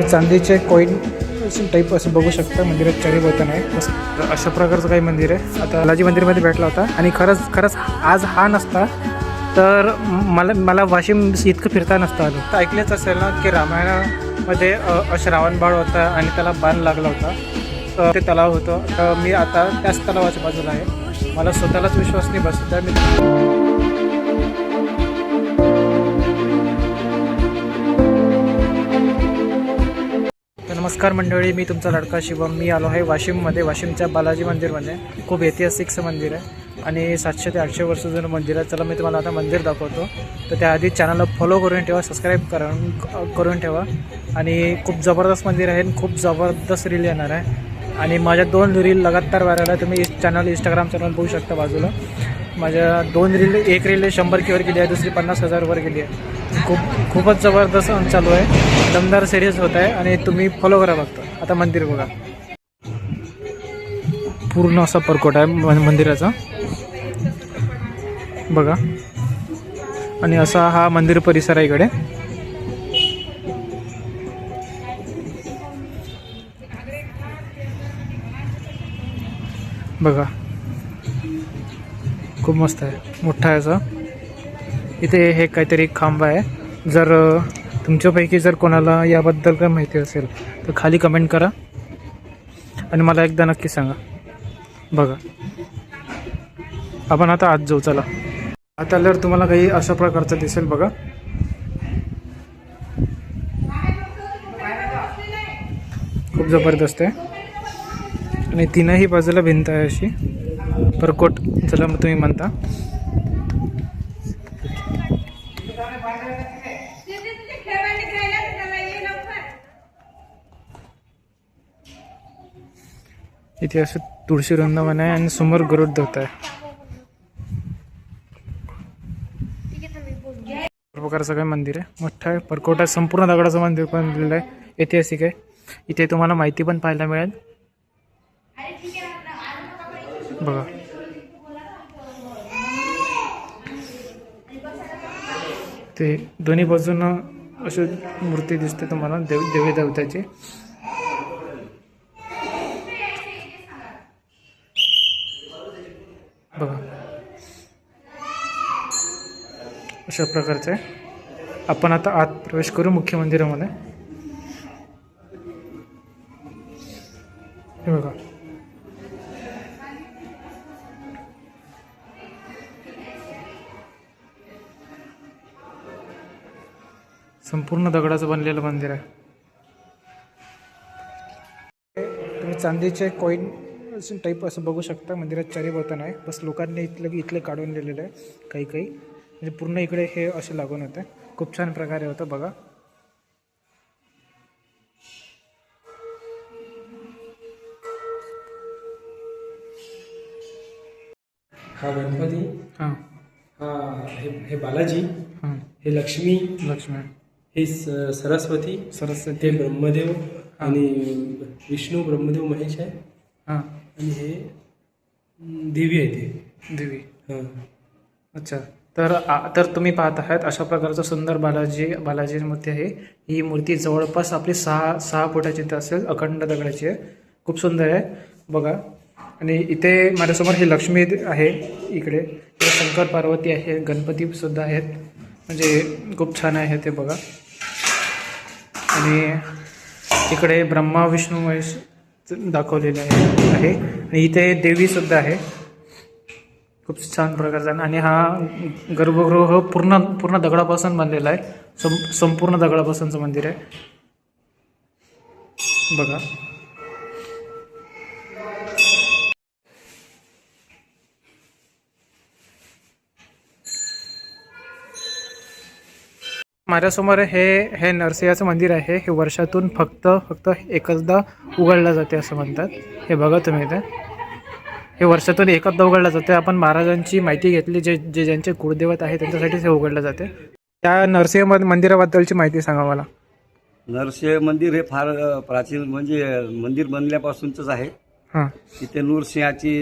चांदीचे coin type असं बघू शकता. मंदिरात चारी बोलताना आहे. अशा प्रकारचं काही मंदिर आहे. आता बालाजी मंदिरमध्ये भेटला होता आणि खरंच आज हा नसता तर मला वाशिम इतकं फिरता नसतं आलं. तर ऐकलेच असेल ना की रामायणामध्ये असं रावणबाळ होता आणि त्याला बाण लागला होता. ते तलाव होतं. तर मी आता त्याच तलावाच्या बाजूला आहे. मला स्वतःलाच विश्वास नाही बसत आहे. मी नमस्कार मंडळी, मी तुमचा लाडका शिवम. मी आलो आहे वाशिममध्ये. वाशिमच्या बालाजी मंदिरमध्ये. खूप ऐतिहासिकचं मंदिर आहे आणि 700 ते 800 वर्ष जुनं मंदिर आहे. चला मी तुम्हाला आता मंदिर दाखवतो. तर त्याआधी चॅनलला फॉलो करून ठेवा, सबस्क्राईब करून ठेवा. आणि खूप जबरदस्त मंदिर आहे. खूप जबरदस्त रील येणार आहे आणि माझ्या 2 रील लगातार व्हायरल आहे. तुम्ही इंस्टाग्राम चॅनल बघू शकता बाजूला. माझ्या 2 रील, एक रील 100K वर गेली आहे, दुसरी 50,000 वर गेली आहे. खूपच जबरदस्त चालू आहे. दमदार सिरीज होत आहे आणि तुम्ही फॉलो करा. बघता आता मंदिर बघा. पूर्ण असा परकोट आहे मंदिराचा बघा. आणि असा हा मंदिर परिसर आहे इकडे. बघा खूप मस्त आहे, मोठा आहे असं. इथे हे काहीतरी खांब आहे. जर तुमच्यापैकी जर कोणाला याबद्दल काय माहिती असेल तर खाली कमेंट करा आणि मला एकदा नक्की सांगा. बघा आपण आता आत जाऊ. चला आता आल्यावर तुम्हाला काही अशा प्रकारचं दिसेल बघा. खूप जबरदस्त आहे आणि तीनही बाजूला भिंत आहे अशी परकोट ज्याला तुम्ही म्हणता. इथे असं तुळशी वृंदावन आहे आणि समोर गरुड देवत आहे. प्रकारचं काय मंदिर आहे, मोठं आहे, परकोट आहे, संपूर्ण दगडाचं मंदिर बनलेलं आहे, ऐतिहासिक आहे. इथे तुम्हाला माहिती पण पाहायला मिळेल बघा. ते दोन्ही बाजूनं अशी मूर्ती दिसते तुम्हाला देवी देवताची. बघा अशा प्रकारचं आहे. आपण आता आत प्रवेश करू मुख्य मंदिरामध्ये. हे बघा संपूर्ण दगडाचं बनलेलं मंदिर आहे. तुम्ही चांदीचे कॉईन टाईप असं बघू शकता. मंदिरात चारी बोलताना आहे. बस लोकांनी इथले काढून दिलेलं आहे काही म्हणजे पूर्ण इकडे हे असे लागून होते. खूप छान प्रकारे होतं बघा. हा गणपती, हां हा हे बालाजी, हां हे लक्ष्मी, हे सरस्वती, हे ब्रह्मदेव आणि विष्णू ब्रह्मदेव महेश आहे. हां आणि हे देवी आहे. ते देवी. हां अच्छा. तर तुम्ही पाहत आहात अशा प्रकारचं सुंदर बालाजी मूर्ती आहे. ही मूर्ती जवळपास आपली 6 फुटाची तर असेल. अखंड दगडाची आहे. खूप सुंदर आहे बघा. आणि इथे माझ्यासमोर ही लक्ष्मी आहे. इकडे शंकर पार्वती आहे, गणपती सुद्धा आहेत. म्हणजे खूप छान आहे ते बघा. आणि इकडे ब्रह्मा विष्णू महेश दाखवलेले आहे आणि इथे देवी सुद्धा आहे. खूप छान प्रकारचा. आणि हा गर्भगृह पूर्ण दगडापासून बनलेला आहे. संपूर्ण दगडापासूनचं मंदिर आहे बघा. माझ्यासमोर हे नरसिंहाचं मंदिर आहे. हे वर्षातून फक्त एकचदा उघडलं जाते असं म्हणतात. हे बघा तुम्ही इथे. हे वर्षातून एकदा उघडलं जाते. आपण महाराजांची माहिती घेतली, जे ज्यांचे कुळदैवत आहे त्यांच्यासाठीच हे उघडलं जाते. त्या नरसिंह मंदिराबद्दलची माहिती सांगा मला. नरसिंह मंदिर हे फार प्राचीन म्हणजे मंदिर बनल्यापासूनच आहे. हां तिथे नरसिंहाची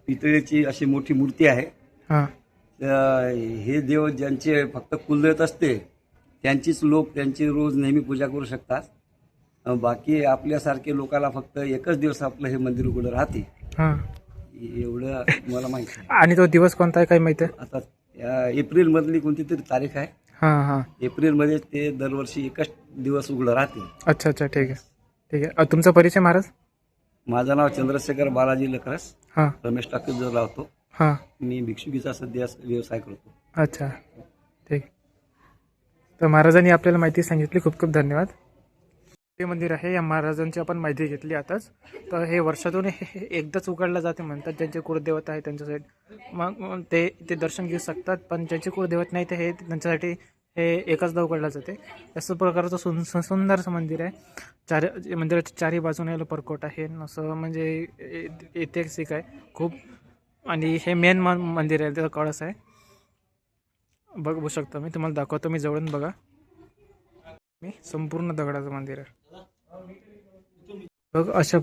पितळेची अशी मोठी मूर्ती आहे. हां हे देव ज्यांचे फक्त कुलदैवत असते त्यांचीच लोक त्यांची रोज नेहमी पूजा करू शकतात. बाकी आपल्यासारखे लोकांना फक्त एकच दिवस आपलं हे मंदिर उघडं राहते, हां. एवढं मला माहिती आहे. आणि तो दिवस कोणता आहे काही माहिती आहे? आता एप्रिल मधली कोणती तरी तारीख आहे, हां हां. एप्रिलमध्ये ते दरवर्षी एकच दिवस उघडं राहते. अच्छा अच्छा, ठीक आहे ठीक आहे. तुमचा परिचय महाराज? माझं नाव चंद्रशेखर बालाजी लखरस, हां रमेश टाकीजवळ राहतो. हां. मी भिक्षुकीचा सध्या व्यवसाय करतो. अच्छा, ठीक. तर महाराजांनी आपल्याला माहिती सांगितली, खूप खूप धन्यवाद. हे मंदिर आहे, या महाराजांची आपण माहिती घेतली आताच. तर हे वर्षातून एकदाच उघडलं जाते म्हणतात. ज्यांचे कुलदेवता आहे त्यांच्यासाठी मग ते दर्शन घेऊ शकतात, पण ज्यांचे कुलदेवत नाही ते हे त्यांच्यासाठी हे एकचदा उघडलं जाते. असं प्रकारचं सुंदरसं मंदिर आहे. मंदिराच्या चारही बाजूने परकोट आहे, असं म्हणजे ऐतिहासिक आहे खूप. आणि हे मेन मंदिर आहे, त्याचा कळस आहे, बघू शकता. मी तुम्हाला दाखवतो, मी जवळून बघा. मी संपूर्ण दगडाचं मंदिर आहे बघ, अशा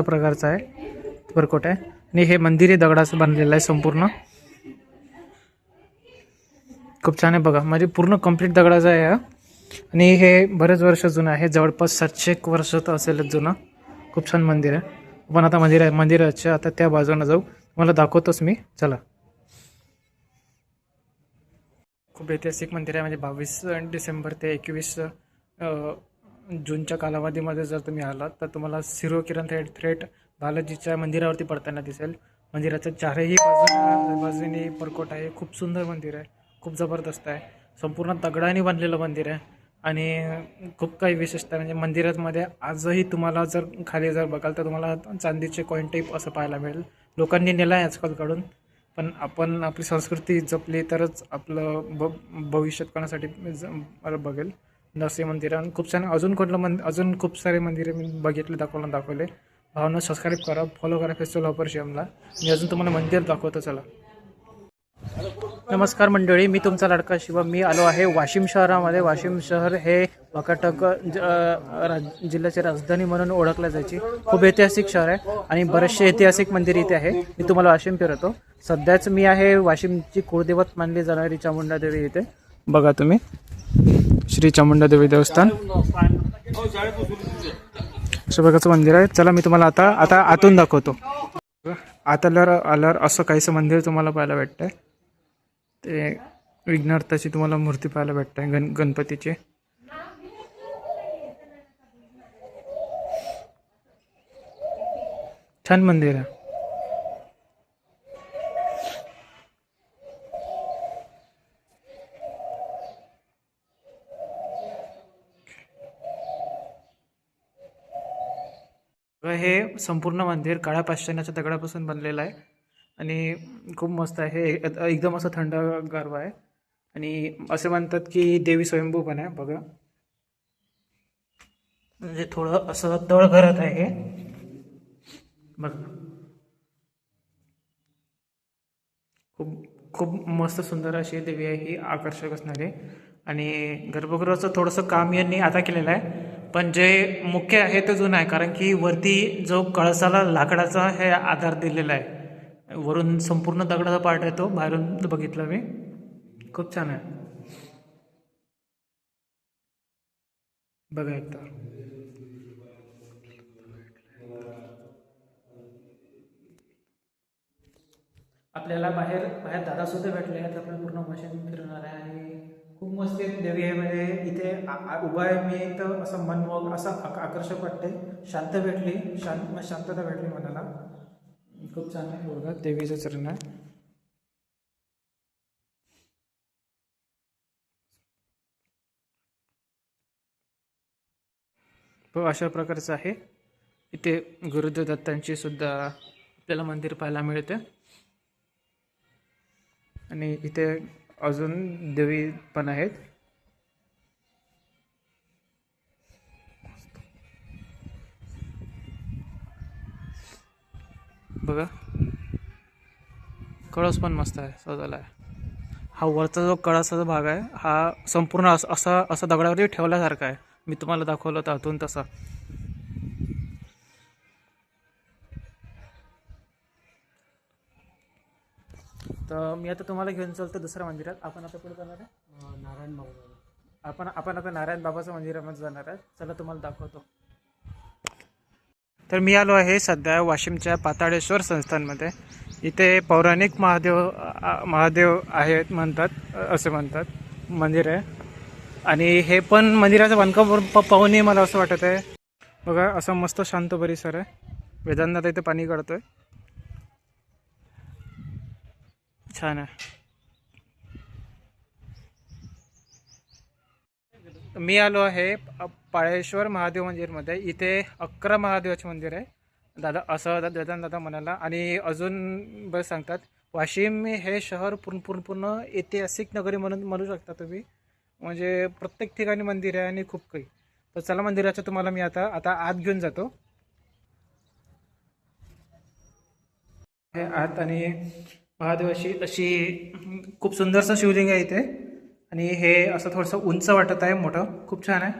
प्रकारचं आहे परकोट आहे. आणि हे मंदिर हे दगडाचं बनलेलं आहे संपूर्ण, खूप छान आहे बघा. म्हणजे पूर्ण कंप्लीट दगडाचं आहे हा. आणि हे बरेच वर्ष जुनं आहे, जवळपास 700 वर्ष तर असेलच जुनं. खूप छान मंदिर आहे. पण आता मंदिराच्या आता त्या बाजूने जाऊ, मला दाखवतोच मी, चला. खूप ऐतिहासिक मंदिर आहे. म्हणजे 22 डिसेंबर ते 21 जूनच्या कालावधीमध्ये जर तुम्ही आलात तर तुम्हाला सूर्यकिरण थेट बालाजीच्या मंदिरावरती पडताना दिसेल. मंदिराच्या चारही बाजूने परकोट आहे. खूप सुंदर मंदिर आहे, खूप जबरदस्त आहे. संपूर्ण दगडाने बांधलेलं मंदिर आहे. आणि खूप काही विशेषता म्हणजे मंदिरामध्ये आजही तुम्हाला जर खाली जर बघाल तर तुम्हाला चांदीचे कॉईन टाईप असं पाहायला मिळेल. लोकांनी नेलं आहे आजकाल काढून, पण आपण आपली संस्कृती जपली तरच आपलं भविष्यात कोणासाठी बघेल. नरसी मंदिर आणि खूप छान. अजून खूप सारे मंदिरे मी दाखवले. भावना सबस्क्राईब करा, फॉलो करा फेस्टिवल ऑफर शिवमला. मी अजून तुम्हाला मंदिर दाखवतो, चला. नमस्कार मंडळी, मी तुमचा लाडका शिवम. मी आलो आहे वाशिम शहरामध्ये. वाशिम शहर हे वाकाटक जिल्ह्याची राजधानी म्हणून ओळखल्या जायची. खूप ऐतिहासिक शहर आहे आणि बरेचसे ऐतिहासिक मंदिर इथे आहे. मी तुम्हाला वाशिम फिरवतो. सध्याच मी आहे वाशिमची कुळदेवत मानली जाणारी चामुंडा देवी इथे, बघा तुम्ही, श्री चामुंडा देवी देवस्थान, अशा प्रकारचं मंदिर आहे. चला मी तुम्हाला आता आतून दाखवतो. आत आल्यावर असं काहीसं मंदिर तुम्हाला पाहायला भेटतंय. ते विघ्नहर्त्याची तुम्हाला मूर्ती पाहायला भेटते, गणपतीची. छान मंदिर आहे. हे संपूर्ण मंदिर काळ्या पाषाणाच्या दगडापासून बनलेलं आहे आणि खूप मस्त आहे. एकदम असं थंडगार आहे. आणि असे म्हणतात की देवी स्वयंभू पण आहे, बघा. म्हणजे थोडं असं तळघरात आहे हे, बघा. खूप मस्त सुंदर अशी देवी आहे ही, आकर्षक असणारी. आणि गर्भगृहाचं थोडंसं काम यांनी आता केलेलं आहे, पण जे मुख्य आहे ते जुनं आहे. कारण की वरती जो कळसाला लाकडाचा हे आधार दिलेला आहे, वरून संपूर्ण दगडाचा पार्ट आहे तो, बाहेरून बघितलं मी, खूप छान आहे, बघा एकदा. आपल्याला बाहेर दादा सुद्धा भेटले आहेत. आपण पूर्ण मशीन फिरवणार आहे आणि खूप मस्त देवी आहे. म्हणजे इथे उभा आहे मी तर असं मनमोहक असं आकर्षक वाटते. शांतता भेटली मनाला, खूप छान आहे. बघा देवीचं चरण आहे. तो अशा प्रकारचं आहे. इथे गुरुदेव दत्तांची सुद्धा आपल्याला मंदिर पाहायला मिळते. आणि इथे अजून देवी पण आहेत, बघा. कळस पण मस्त आहे, सजवला आहे. हा वरचा जो कळसाचा भाग आहे हा संपूर्ण असा दगडावरती ठेवल्यासारखा आहे. मी तुम्हाला दाखवलं होतं आतून तसा. तर मी आता तुम्हाला घेऊन चालतो दुसऱ्या मंदिरात. आपण आता पुढे जाणार आहे नारायण बाबा. आपण आता नारायण बाबाचं मंदिरामध्ये जाणार आहे. चला तुम्हाला दाखवतो. तर मी आलो आहे सध्या वाशिमच्या पाताळेश्वर संस्थानमध्ये. इथे पौराणिक महादेव आहेत म्हणतात, असे म्हणतात मंदिर आहे. आणि हे पण मंदिराचं बांधकाम पाहूनही मला असं वाटत आहे. बघा असं मस्त शांत परिसर आहे. वेदांत इथे पाणी काढतोय, छान आहे. मी आलो आहे पाळेश्वर महादेव मंदिरमध्ये. इथे 11 महादेवाचे मंदिर आहे दादा, असं दादा म्हणाला. आणि अजून बस सांगतात, वाशिम हे शहर पूर्ण ऐतिहासिक नगरी म्हणू शकता तुम्ही. म्हणजे प्रत्येक ठिकाणी मंदिर आहे आणि खूप काही. तर चला मंदिराचं तुम्हाला मी आता आत घेऊन जातो. हे आत आणि महादेवाची अशी खूप सुंदरसं शिवलिंग आहे इथे. आणि हे असं थोडंसं उंच वाटत आहे, मोठं, खूप छान आहे,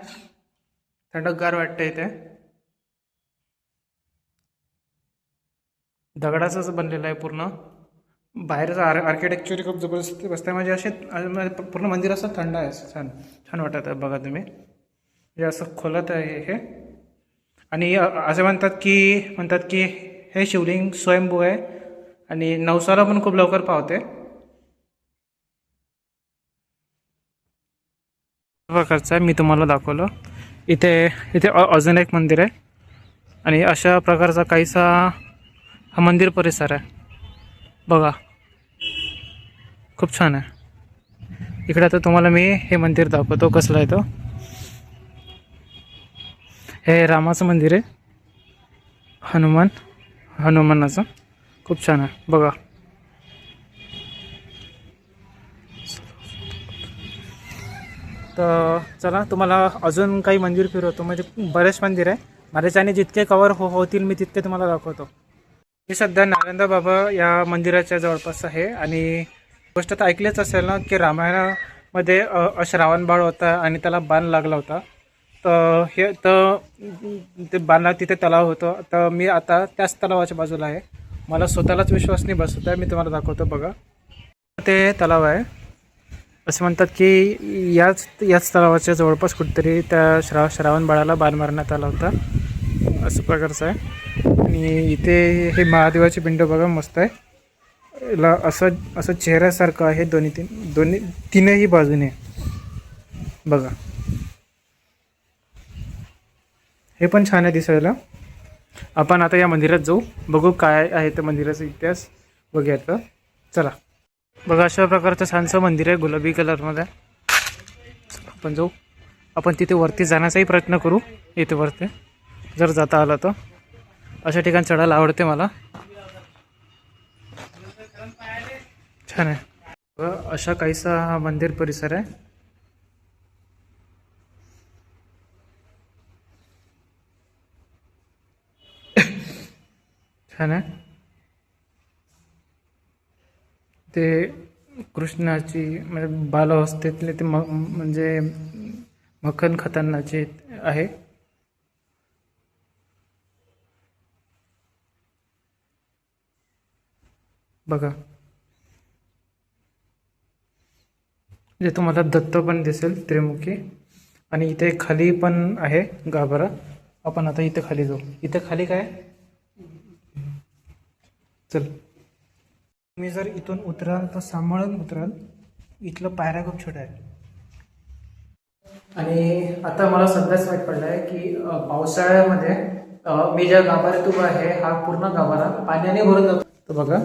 थंडगार वाटतं इथे. दगडाचंच बनलेलं आहे पूर्ण. बाहेरचं आर्किटेक्चर खूप जबरदस्त बसतं आहे. म्हणजे असे पूर्ण मंदिर असं थंड आहे, असं छान छान वाटत आहे. बघा तुम्ही, म्हणजे असं खोलत आहे हे. आणि असं म्हणतात की हे शिवलिंग स्वयंभू आहे आणि नवसाला पण खूप लवकर पावते. प्रकारचं आहे, मी तुम्हाला दाखवलं. इथे अजून एक मंदिर आहे आणि अशा प्रकारचा काहीसा हा मंदिर परिसर आहे. बघा खूप छान आहे. इकडे आता तुम्हाला मी हे मंदिर दाखवतो कसलं आहे तो. हे रामाचं मंदिर आहे, हनुमानाचं, खूप छान आहे. बघा तर चला तुम्हाला अजून काही मंदिर फिरवतो. म्हणजे बरेच मंदिर आहे, माझ्याच्याने जितके कवर होतील मी तितके तुम्हाला दाखवतो. मी सध्या नारायण बाबा या मंदिराच्या जवळपास आहे. आणि गोष्ट तर ऐकलीच असेल ना की रामायणामध्ये श्रावण बाळ होता आणि त्याला बाण लागला होता. ते बाणला तिथे तलाव होतं. तर मी आता त्याच तलावाच्या बाजूला आहे. मला स्वतःलाच विश्वास नाही बसत आहे, मी तुम्हाला दाखवतो. बघा ते तलाव आहे. असं म्हणतात की याच तलावाच्या जवळपास कुठेतरी त्या श्रावण बाळाला बाण मारण्यात आला होता, असं प्रकारचं आहे. आणि इथे हे महादेवाची पिंड बघा, मस्त आहे. याला असं चेहऱ्यासारखं आहे तीनही बाजूने. बघा हे पण छान आहे दिसायला. आपण आता या मंदिरात जाऊ, बघू काय आहे त्या मंदिराचा इतिहास बघूयात. चला. बघा अशा प्रकारचं छानसं मंदिर आहे, गुलाबी कलरमध्ये. आपण जाऊ, आपण तिथे वरती जाण्याचाही प्रयत्न करू. इथे वरती जर जाता आला तर. अशा ठिकाणी चढायला आवडते मला, छान आहे. बघा अशा काहीसा हा मंदिर परिसर आहे. छान आहे. ते कृष्णाची म्हणजे बालावस्थेतले ते म्हणजे मखन खातानाचे आहे. बघा जे तुम्हाला दत्त पण दिसेल, त्रिमुखी. आणि इथे खाली पण आहे गाभारा. आपण आता इथे खाली जाऊ. इथे खाली काय, चल. तुम्ही जर इथून उतराल तर सांभाळून उतराल. इथलं पायऱ्या खूप छोट्या आहेत. आणि आता मला सध्याच माहीत पडलं आहे की पावसाळ्यामध्ये मी ज्या गाभाऱ्यात उभा आहे हा पूर्ण गाभारा पाण्याने भरून जातो. तर बघा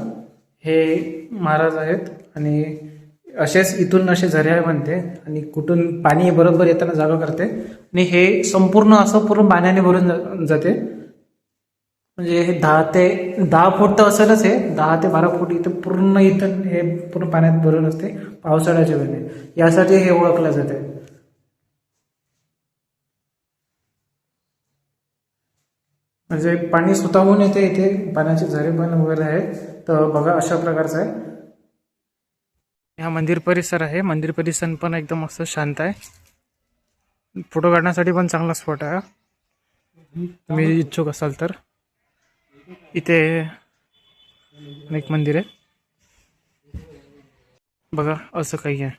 हे महाराज आहेत आणि असेच इथून असे झरे बनते आणि कुठून पाणी बरोबर येताना जागा करते. आणि हे संपूर्ण असं पूर्ण पाण्याने भरून जाते. म्हणजे हे 10 फूट तर असेलच. हे 10 ते 12 फूट इथं हे पूर्ण पाण्यात भरून असते पावसाळ्याच्या वेळेला. यासाठी हे ओळखलं जाते. म्हणजे पाणी स्वतःहून येते. इथे पाण्याचे झरे पण वगैरे आहेत. तर बघा अशा प्रकारचं आहे. हा मंदिर परिसर आहे. मंदिर परिसर पण एकदम मस्त शांत आहे. फोटो काढण्यासाठी पण चांगला स्पॉट आहे. तुम्ही इच्छुक असाल तर इथे एक मंदिर आहे. बघा असं काही आहे.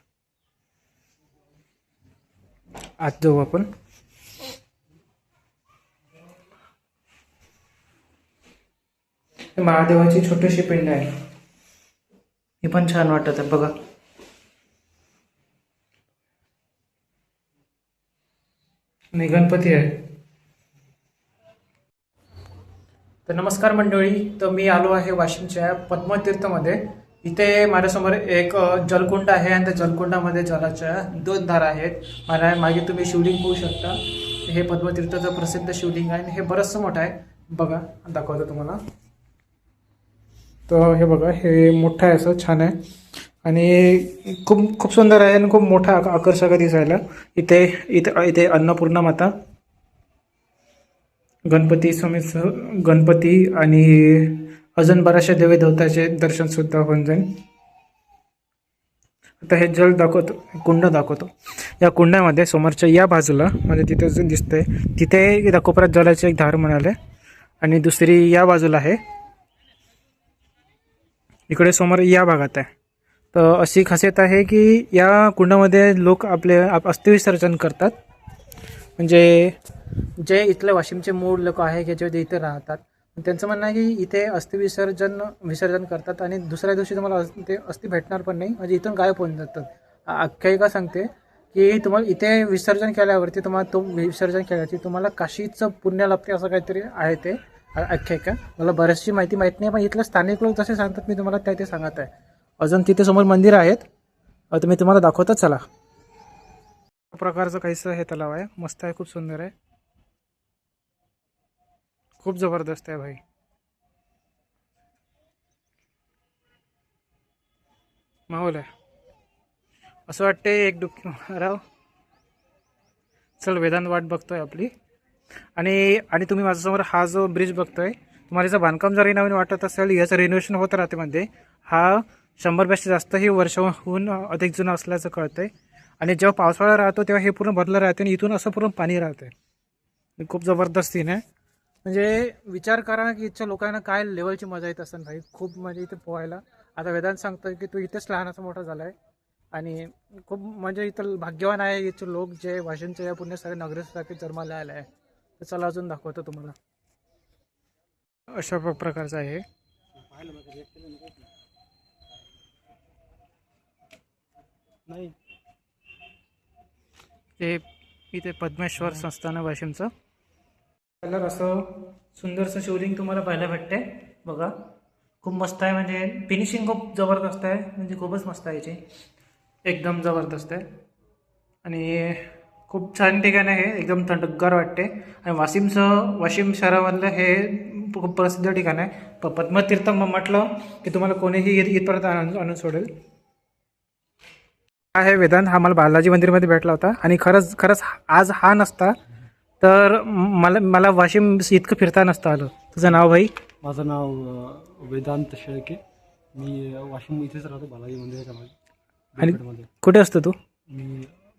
आत जाऊ आपण. महादेवाची छोटीशी पिंड आहे, ही पण छान वाटत आहे बघा. आणि गणपती आहे. तर नमस्कार मंडळी, तर मी आलो आहे वाशिमच्या पद्मतीर्थमध्ये. इथे माझ्यासमोर एक जलकुंड आहे आणि त्या जलकुंडामध्ये जलाच्या 2 धारा आहेत. मला मागे तुम्ही शिवलिंग पाहू शकता. हे पद्मतीर्थचं प्रसिद्ध शिवलिंग आहे आणि हे बरंचसं मोठं आहे बघा, दाखवतो तुम्हाला. तर हे बघा, हे मोठं आहे, असं छान आहे आणि खूप खूप सुंदर आहे आणि खूप मोठा आकर्षक दिसायला. इथे इथे इथे अन्नपूर्णा माता, गणपती गणपती आणि अजून बऱ्याचशा देवी देवताचे दर्शन सुद्धा होऊन जाईल. आता हे जल दाखवतो, कुंड दाखवतो. या कुंडामध्ये समोरच्या या बाजूला म्हणजे तिथे जे दिसतंय तिथे कोपऱ्यात जलाची एक धार म्हणाले आणि दुसरी या बाजूला आहे, इकडे समोर या भागात आहे. तर अशी खासियत आहे की या कुंडामध्ये लोक आपले अस्थिविसर्जन करतात. म्हणजे जे इथले वाशिमचे मूळ लोक आहे की जे इथे राहतात, त्यांचं म्हणणं आहे की इथे विसर्जन करतात आणि दुसऱ्या दिवशी तुम्हाला ते अस्थि भेटणार पण नाही, म्हणजे इथून गायब होऊन जातात. आख्यायिका सांगते की तुम्हाला इथे विसर्जन केल्यावरती तुम्हाला विसर्जन केल्यावरती तुम्हाला काशीचं पुण्य लाभते, असं काहीतरी आहे ते आख्यायिका. मला बरीचशी माहिती माहीत नाही, पण इथले स्थानिक लोक जसे सांगतात मी तुम्हाला ते सांगत आहे. अजून तिथे समोर मंदिर आहेत, तर मी तुम्हाला दाखवतो चला. प्रकारचं काहीसं हे तलाव आहे, मस्त आहे, खूप सुंदर आहे, खूप जबरदस्त आहे भाई. माहोल आहे, असं वाटते एक डुबकी माराव. चल, वेदांत वाट बघतोय आपली. आणि तुम्ही माझ्यासमोर हा जो ब्रिज बघतोय, तुम्हाला याचं बांधकाम जरी नवीन वाटत असेल, याचं रिनोव्हेशन होत राहते मध्ये. हा 100पेक्षा जास्तही वर्षाहून अधिक जुना असल्याचं कळतंय. आणि जेव्हा पावसाळा राहतो तेव्हा हे पूर्ण बदलं राहते आणि इथून असं पूर्ण पाणी राहते. खूप जबरदस्त सीन आहे. म्हणजे विचार करा की इथच्या लोकांना काय लेवलची मजा येत असेल भाई, खूप म्हणजे इथे पोहायला. आता वेदांत सांगतोय की तू इथेच लहानाचा मोठा झाला आहे आणि खूप म्हणजे इथं भाग्यवान आहे इथचे लोक जे वाशिमच्या या पुण्य सारे नगरेसाठी जन्माला आले आहे. तर चला अजून दाखवतो तुम्हाला. अशा प्रकारचं आहे. नाही, ते इथे पद्मेश्वर संस्थान वाशिमचं. कलर असं सुंदरसं शिवलिंग तुम्हाला पाहायला भेटते बघा, खूप मस्त आहे. म्हणजे फिनिशिंग खूप जबरदस्त आहे, म्हणजे खूपच मस्त आहे याची, एकदम जबरदस्त आहे. आणि खूप छान ठिकाण आहे, एकदम थंडगार वाटते. आणि वाशिम शहरामधलं हे खूप प्रसिद्ध ठिकाण आहे. पद्मतीर्थ म्हटलं की तुम्हाला कोणीही इथपर्यंत आणून सोडेल. आहे वेदांत, हा मला बालाजी मंदिरमध्ये भेटला होता आणि खरंच आज हा नसता तर मला वाशिम इतकं फिरता नसतं आलं. तुझं नाव भाई? माझं नाव वेदांत शेळके. मी वाशिम इथेच राहतो, बालाजी मंदिराच्या मागे. आणि कुठे असतो तू? मी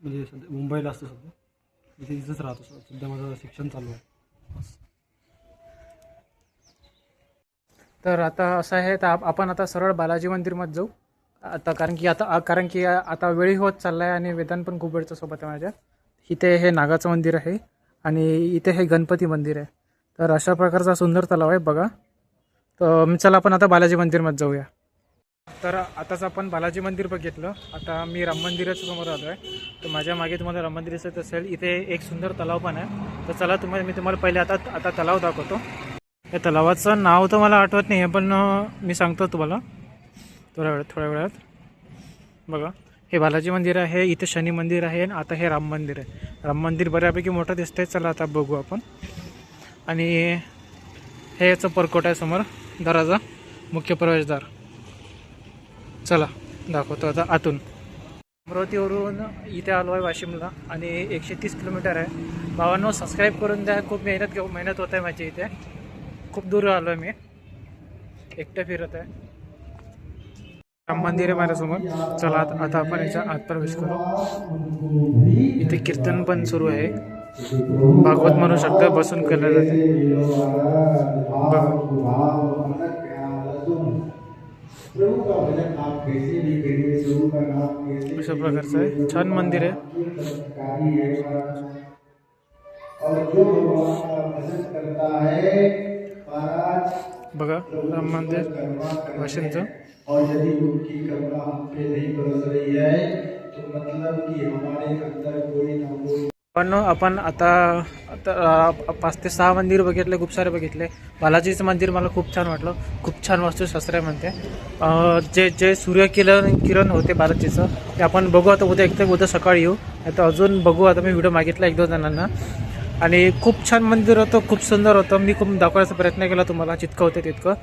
म्हणजे सध्या मुंबईला असतो, सध्या इथेच राहतो. सध्या माझं शिक्षण चालू आहे. तर आता असं आहे, तर आपण आता सरळ बालाजी मंदिरमध्ये जाऊ आता, कारण की आता वेळही होत चालला आहे आणि वेदांत पण खूप वेळचं सोबत आहे माझ्या. इथे हे नागाचं मंदिर आहे आणि इथे हे गणपती मंदिर आहे. तर अशा प्रकारचा सुंदर तलाव आहे बघा. तर चला आपण आता बालाजी मंदिरमध्ये जाऊया. तर आताच आपण बालाजी मंदिर बघितलं, आता मी राम मंदिराच्या समोर आलो आहे. तर माझ्या मागे तुम्हाला राम मंदिर दिसत असेल, इथे एक सुंदर तलाव पण आहे. तर चला मी तुम्हाला पहिले आता तलाव दाखवतो. या तलावाचं नाव तर मला आठवत नाही आहे, पण मी सांगतो तुम्हाला थोड्या वेळात. बघा, हे बालाजी मंदिर आहे, इथे शनी मंदिर आहे आणि आता हे राम मंदिर आहे. राम मंदिर बऱ्यापैकी मोठं दिसतंय. चला आता बघू आपण. आणि हे याचं परकोट आहे समोर, दरवाजा, मुख्य प्रवेशद्वार. चला दाखवतो आता आतून. अमरावतीवरून इथे आलो आहे वाशिमला आणि 130 किलोमीटर आहे. भावांनो सबस्क्राईब करून द्या, खूप मेहनत होत आहे माझी इथे. खूप दूर आलो आहे मी, एकटं फिरत आहे. राम मंदिर आहे माझ्यासमोर. चला आता आपण याच्या आत प्रवेश करू. इथे कीर्तन पण सुरू आहे, भागवत म्हणू शकता, बसून केलं जाते बघा. प्रभु का भजन आप कैसे भी करिए, प्रभु का नाम कैसे अशा प्रकारचं आहे, छान मंदिर आहे. चमत्कारी है और जो भगवान का भजन करता है महाराज बघा राम मंदिर वाशिमचं. और यदि उनकी करुणा हम पे नहीं बरस रही है तो मतलब कि हमारे अंदर कोई ना कोई. पण आपण आता आता 5 ते 6 मंदिर बघितले, खूप सारे बघितले. बालाजीचं मंदिर मला खूप छान वाटलं, खूप छान वास्तुशास्त्र आहे म्हणते. जे जे सूर्यकिरण होते बालाजीचं ते आपण बघू आता उद्या, उद्या सकाळी येऊ, आता अजून बघू. आता मी व्हिडिओ मागितला 1-2 जणांना आणि खूप छान मंदिर होतं, खूप सुंदर होतं. मी खूप दाखवायचा प्रयत्न केला तुम्हाला, जितकं होतं तितकं.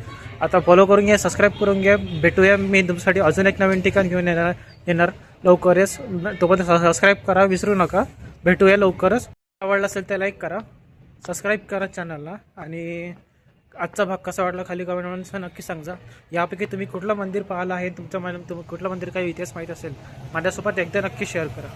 आता फॉलो करून घ्या, सबस्क्राईब करून घ्या. भेटूया मी तुमच्यासाठी अजून एक नवीन ठिकाण घेऊन येणार लवकरच. तोपर्यंत सबस्क्राईब करा विसरू नका. भेटूया लवकरच. आवडला असेल तर लाईक करा, सबस्क्राईब करा चॅनलला. आणि आजचा भाग कसा वाटला खाली कमेंटमध्ये नक्की सांगा. यापैकी तुम्ही कुठलं मंदिर पाहिलं आहे, तुमच्या कुठलं मंदिर काही इतिहास माहीत असेल माझ्यासोबत एकदा नक्की शेअर करा.